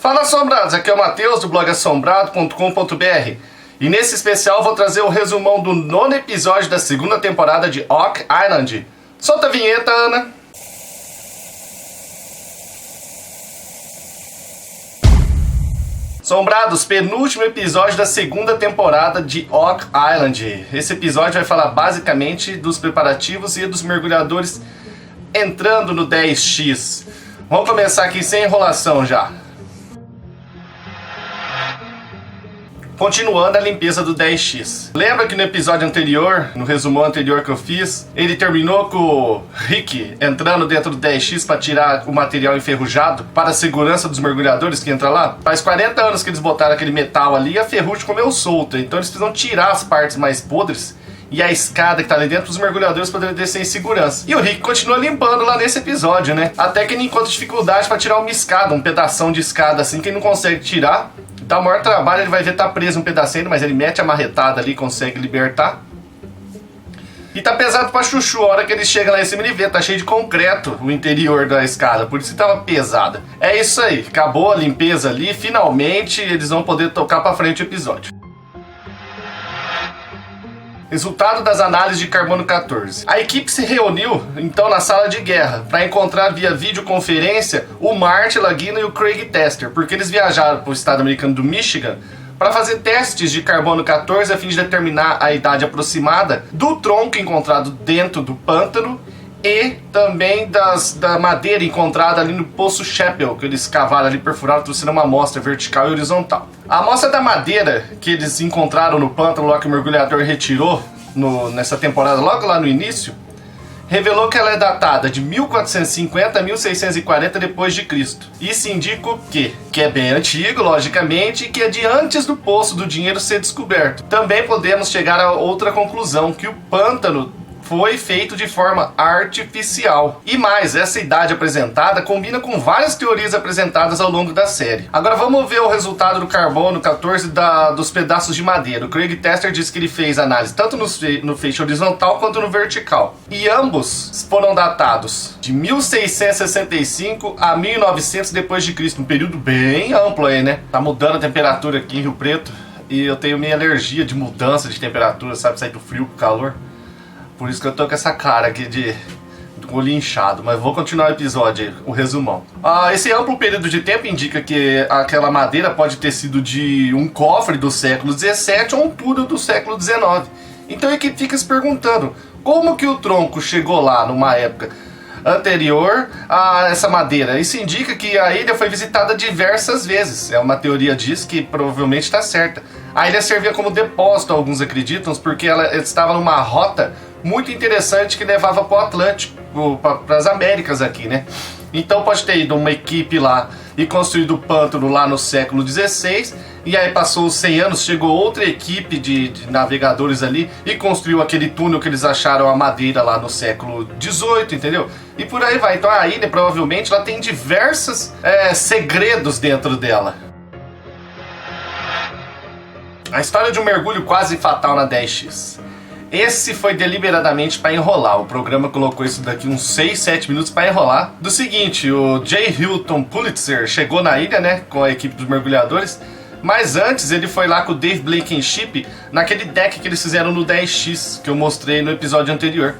Fala assombrados, aqui é o Matheus do blog assombrado.com.br e nesse especial vou trazer o resumão do 9º episódio da segunda temporada de Oak Island. Solta a vinheta, Ana! Assombrados, penúltimo episódio da segunda temporada de Oak Island. Esse episódio vai falar basicamente dos preparativos e dos mergulhadores entrando no 10X. Vamos começar aqui sem enrolação já. Continuando a limpeza do 10X. Lembra que no episódio anterior, no resumão anterior que eu fiz, ele terminou com o Rick entrando dentro do 10X para tirar o material enferrujado para a segurança dos mergulhadores que entram lá? Faz 40 anos que eles botaram aquele metal ali e a ferrugem comeu solta. Então eles precisam tirar as partes mais podres e a escada que tá ali dentro para os mergulhadores poderem descer em segurança. E o Rick continua limpando lá nesse episódio, né? Até que ele encontra dificuldade para tirar uma escada, um pedação de escada assim que ele não consegue tirar. Dá o maior trabalho, ele vai ver tá preso um pedacinho, mas ele mete a marretada ali e consegue libertar. E tá pesado pra chuchu, a hora que ele chega lá em cima ele vê, tá cheio de concreto o interior da escada, por isso que tava pesada. É isso aí, acabou a limpeza ali, finalmente eles vão poder tocar pra frente o episódio. Resultado das análises de carbono 14. A equipe se reuniu, então, na sala de guerra para encontrar via videoconferência o Marty Lagina e o Craig Tester, porque eles viajaram para o estado americano do Michigan para fazer testes de carbono 14 a fim de determinar a idade aproximada do tronco encontrado dentro do pântano e também da madeira encontrada ali no Poço Chapel, que eles cavaram ali, perfuraram, trouxeram uma amostra vertical e horizontal. A amostra da madeira que eles encontraram no pântano, lá que o mergulhador retirou nessa temporada, logo lá no início, revelou que ela é datada de 1450 a 1640 depois de Cristo. Isso indica o quê? Que é bem antigo, logicamente, e que é de antes do Poço do Dinheiro ser descoberto. Também podemos chegar a outra conclusão, que o pântano foi feito de forma artificial. E mais, essa idade apresentada combina com várias teorias apresentadas ao longo da série. Agora vamos ver o resultado do carbono 14 dos pedaços de madeira. O Craig Tester disse que ele fez análise tanto no feixe horizontal quanto no vertical. E ambos foram datados de 1665 a 1900 depois de Cristo, um período bem amplo aí, né? Tá mudando a temperatura aqui em Rio Preto e eu tenho minha alergia de mudança de temperatura, sabe? Sair do frio pro calor. Por isso que eu tô com essa cara aqui de olho inchado, mas vou continuar o episódio, o resumão. Esse amplo período de tempo indica que aquela madeira pode ter sido de um cofre do século XVII ou um túnel do século XIX. Então a equipe fica se perguntando, como que o tronco chegou lá numa época anterior a essa madeira? Isso indica que a ilha foi visitada diversas vezes. É uma teoria diz que provavelmente está certa. A ilha servia como depósito, alguns acreditam, porque ela estava numa rota muito interessante que levava para o Atlântico, para as Américas aqui, né? Então pode ter ido uma equipe lá e construído o pântano lá no século XVI, e aí passou os 100 anos, chegou outra equipe de navegadores ali e construiu aquele túnel que eles acharam a madeira lá no século XVIII, entendeu? E por aí vai. Então a ilha provavelmente ela tem diversos segredos dentro dela. A história de um mergulho quase fatal na 10X. Esse foi deliberadamente para enrolar. O programa colocou isso daqui uns 6, 7 minutos para enrolar. Do seguinte, o J. Hilton Pulitzer chegou na ilha, né, com a equipe dos mergulhadores. Mas antes ele foi lá com o Dave Blankenship naquele deck que eles fizeram no 10X, que eu mostrei no episódio anterior.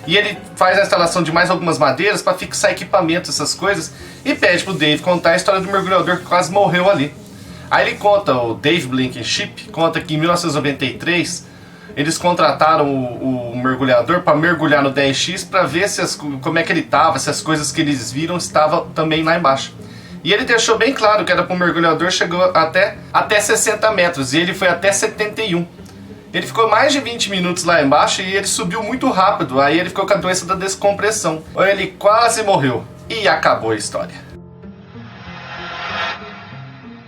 E ele faz a instalação de mais algumas madeiras para fixar equipamento, essas coisas, e pede pro Dave contar a história do mergulhador que quase morreu ali. Aí ele conta, o Dave Blankenship conta que em 1993 eles contrataram o mergulhador para mergulhar no 10X para ver como é que ele estava, se as coisas que eles viram estavam também lá embaixo. E ele deixou bem claro que era para o mergulhador, chegou até 60 metros e ele foi até 71. Ele ficou mais de 20 minutos lá embaixo e ele subiu muito rápido, aí ele ficou com a doença da descompressão. Ele quase morreu e acabou a história.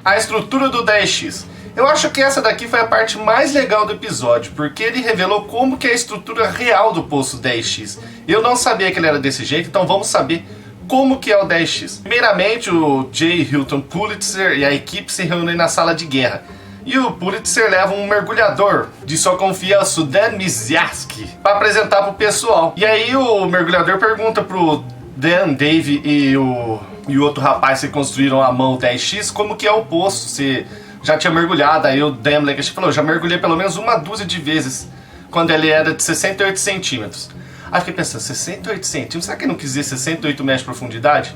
A estrutura do 10X. Eu acho que essa daqui foi a parte mais legal do episódio, porque ele revelou como que é a estrutura real do Poço 10X. Eu não sabia que ele era desse jeito, então vamos saber como que é o 10X. Primeiramente, o J. Hilton Pulitzer e a equipe se reúnem na sala de guerra. E o Pulitzer leva um mergulhador de sua confiança, o Dan Miziaski, para apresentar pro pessoal. E aí o mergulhador pergunta pro Dan, Dave e o e o outro rapaz se construíram à mão o 10x, como que é o poço. Você já tinha mergulhado, aí o Dan Blankenship falou, já mergulhei pelo menos uma dúzia de vezes, quando ele era de 68 centímetros. Aí fiquei pensando, 68 centímetros, será que ele não quis dizer 68 metros de profundidade?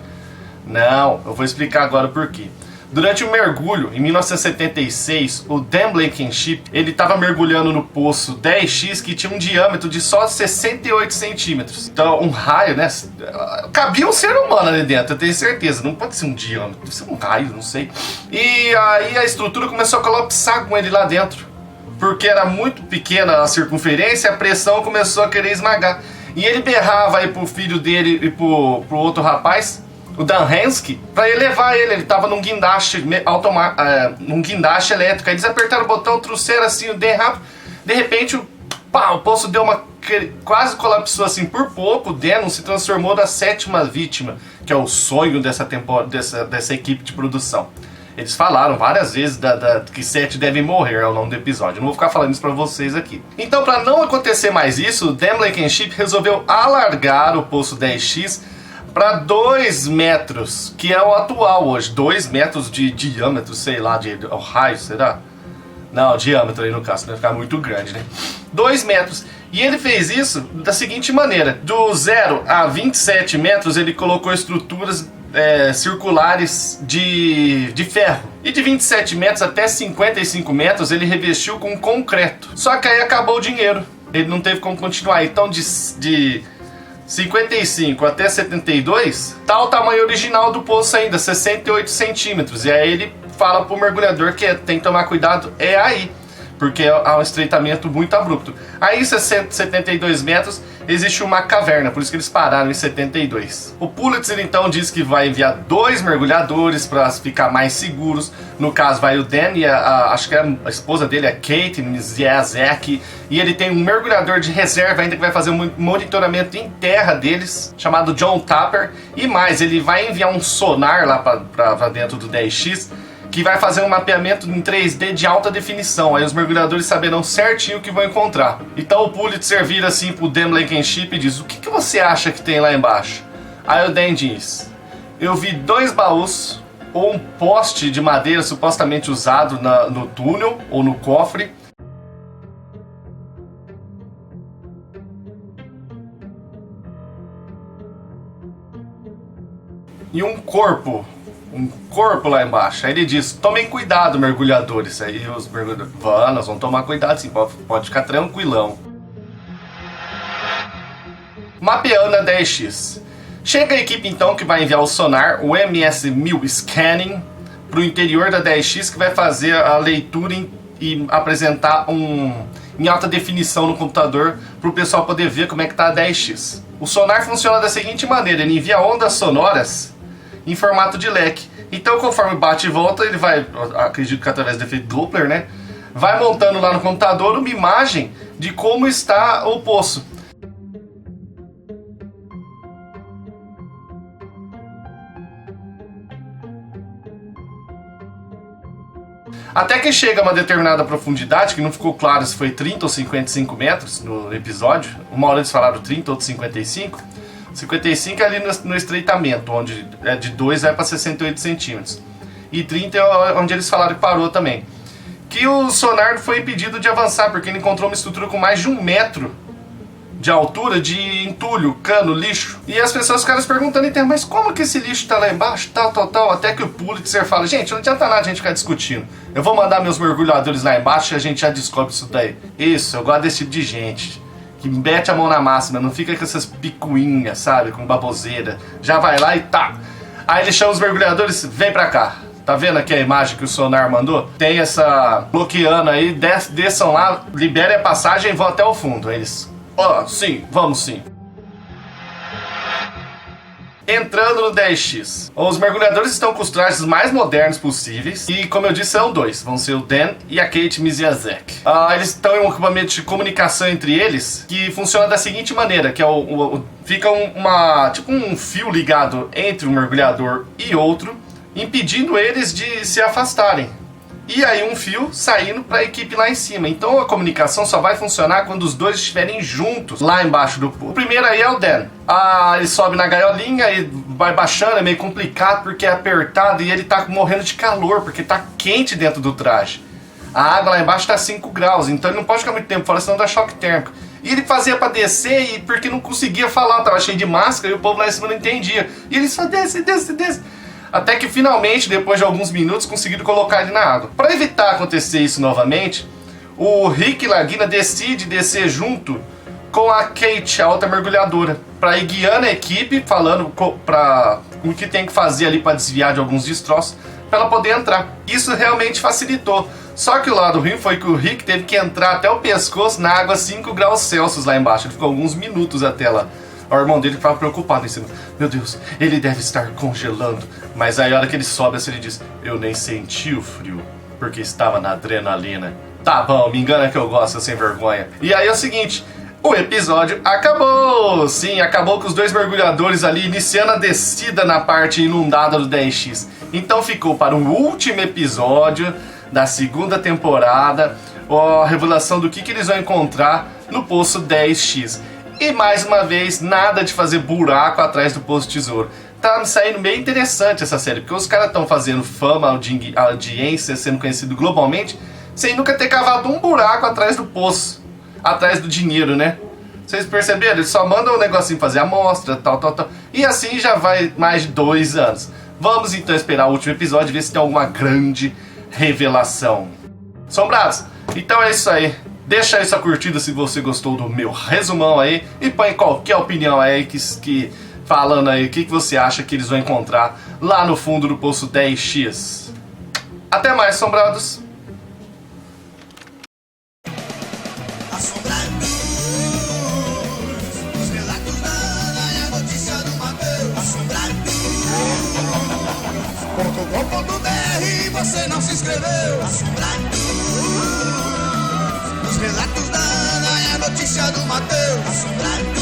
Não, eu vou explicar agora o porquê. Durante o mergulho, em 1976, o Dan Blankenship, ele estava mergulhando no poço 10x que tinha um diâmetro de só 68 centímetros. Então, um raio, né? Cabia um ser humano ali dentro, eu tenho certeza. Não pode ser um diâmetro, deve ser um raio, não sei. E aí a estrutura começou a colapsar com ele lá dentro. Porque era muito pequena a circunferência, a pressão começou a querer esmagar. E ele berrava aí pro filho dele e pro outro rapaz, o Dan Hensky, pra ele levar ele. Ele tava num guindaste num guindaste elétrico. Aí eles apertaram o botão, trouxeram assim o Dan rápido. De repente, o poço deu uma... quase colapsou assim por pouco. O Dan se transformou na 7ª vítima, que é o sonho dessa equipe de produção. Eles falaram várias vezes que 7 devem morrer ao longo do episódio. Eu não vou ficar falando isso pra vocês aqui. Então, pra não acontecer mais isso, o Dan Blankenship resolveu alargar o poço 10x para 2 metros, que é o atual hoje. 2 metros de diâmetro, sei lá, de raio, será? Não, diâmetro aí no caso, vai ficar muito grande, né? 2 metros. E ele fez isso da seguinte maneira: do 0 a 27 metros ele colocou estruturas circulares de ferro. E de 27 metros até 55 metros ele revestiu com concreto. Só que aí acabou o dinheiro. Ele não teve como continuar. Então de 55 até 72 tá o tamanho original do poço ainda, 68 centímetros. E aí ele fala pro mergulhador que tem que tomar cuidado aí, porque há um estreitamento muito abrupto. Aí em 72 metros existe uma caverna, por isso que eles pararam em 72. O Pulitzer então diz que vai enviar 2 mergulhadores para ficar mais seguros. No caso vai o Dan e acho que a esposa dele é Kate Misiazek, e ele tem um mergulhador de reserva ainda que vai fazer um monitoramento em terra deles, chamado John Tapper. E mais, ele vai enviar um sonar lá para dentro do 10x, que vai fazer um mapeamento em 3D de alta definição. Aí os mergulhadores saberão certinho o que vão encontrar. Então o Pulitzer vira assim pro Dan Blankenship e diz: o que você acha que tem lá embaixo? Aí o Dan diz: eu vi 2 baús ou um poste de madeira supostamente usado no túnel ou no cofre. E um corpo lá embaixo. Aí ele diz: tomem cuidado, mergulhadores. Aí os mergulhadores: nós vamos tomar cuidado sim, pode ficar tranquilão. Mapeando a 10x. Chega a equipe então que vai enviar o sonar, o MS-1000 Scanning, para o interior da 10x, que vai fazer a leitura e apresentar em alta definição no computador para o pessoal poder ver como é que está a 10x. O sonar funciona da seguinte maneira: ele envia ondas sonoras em formato de leque. Então, conforme bate e volta, ele vai, acredito que através do efeito Doppler, né, vai montando lá no computador uma imagem de como está o poço. Até que chega a uma determinada profundidade, que não ficou claro se foi 30 ou 55 metros no episódio. Uma hora eles falaram 30, outro 55. 55 é ali no estreitamento, onde de 2 vai para 68 centímetros. E 30 é onde eles falaram que parou também. Que o sonar foi impedido de avançar, porque ele encontrou uma estrutura com mais de 1 metro de altura de entulho, cano, lixo. E as pessoas ficaram se perguntando, então, mas como que esse lixo tá lá embaixo, tal. Até que o Pulitzer fala: gente, não adianta nada a gente ficar discutindo. Eu vou mandar meus mergulhadores lá embaixo e a gente já descobre isso daí. Isso, eu gosto desse tipo de gente que mete a mão na massa, não fica com essas picuinhas, sabe, com baboseira. Já vai lá e tá. Aí ele chama os mergulhadores: vem pra cá. Tá vendo aqui a imagem que o sonar mandou? Tem essa bloqueando aí, desçam lá, liberem a passagem e vão até o fundo. Aí eles: sim, vamos sim. Entrando no 10x. Os mergulhadores estão com os trajes mais modernos possíveis. E, como eu disse, são 2. Vão ser o Dan e a Kate Misiazek. Eles estão em um equipamento de comunicação entre eles, que funciona da seguinte maneira, que é fica tipo um fio ligado entre um mergulhador e outro, impedindo eles de se afastarem. e aí um fio saindo para a equipe lá em cima. Então a comunicação só vai funcionar quando os dois estiverem juntos lá embaixo do poço. O primeiro aí é o Dan. Ele sobe na gaiolinha e vai baixando, é meio complicado porque é apertado e ele tá morrendo de calor porque tá quente dentro do traje. A água lá embaixo tá 5 graus, então ele não pode ficar muito tempo fora, senão dá choque térmico. E ele fazia pra descer e porque não conseguia falar, tava cheio de máscara e o povo lá em cima não entendia. E ele só desce. Até que finalmente, depois de alguns minutos, conseguiram colocar ele na água. Para evitar acontecer isso novamente, o Rick Lagina decide descer junto com a Kate, a outra mergulhadora, para ir guiando a equipe, falando o que tem que fazer ali para desviar de alguns destroços, para ela poder entrar. Isso realmente facilitou. Só que o lado ruim foi que o Rick teve que entrar até o pescoço na água 5 graus Celsius lá embaixo. Ele ficou alguns minutos até lá. O irmão dele ficava preocupado em cima. Meu Deus, ele deve estar congelando. Mas aí a hora que ele sobe assim, ele diz: eu nem senti o frio, porque estava na adrenalina. Tá bom, me engana que eu gosto, sem vergonha. E aí é o seguinte, o episódio acabou! Sim, acabou com os dois mergulhadores ali iniciando a descida na parte inundada do 10X. Então ficou para o último episódio da segunda temporada a revelação do que eles vão encontrar no Poço 10X. E mais uma vez, nada de fazer buraco atrás do Poço Tesouro. Tá saindo meio interessante essa série, porque os caras estão fazendo fama, audiência, sendo conhecido globalmente, sem nunca ter cavado um buraco atrás do poço, atrás do dinheiro, né? Vocês perceberam? Eles só mandam um negocinho fazer amostra, tal. E assim já vai mais de 2 anos. Vamos então esperar o último episódio e ver se tem alguma grande revelação. Assombrados, então é isso aí. Deixa aí sua curtida se você gostou do meu resumão aí. E põe qualquer opinião aí que falando aí o que você acha que eles vão encontrar lá no fundo do Poço 10X. Até mais, assombrados. Você não se inscreveu? Assombrados. Os relatos da Ana é a notícia do Mateus. Assombrados.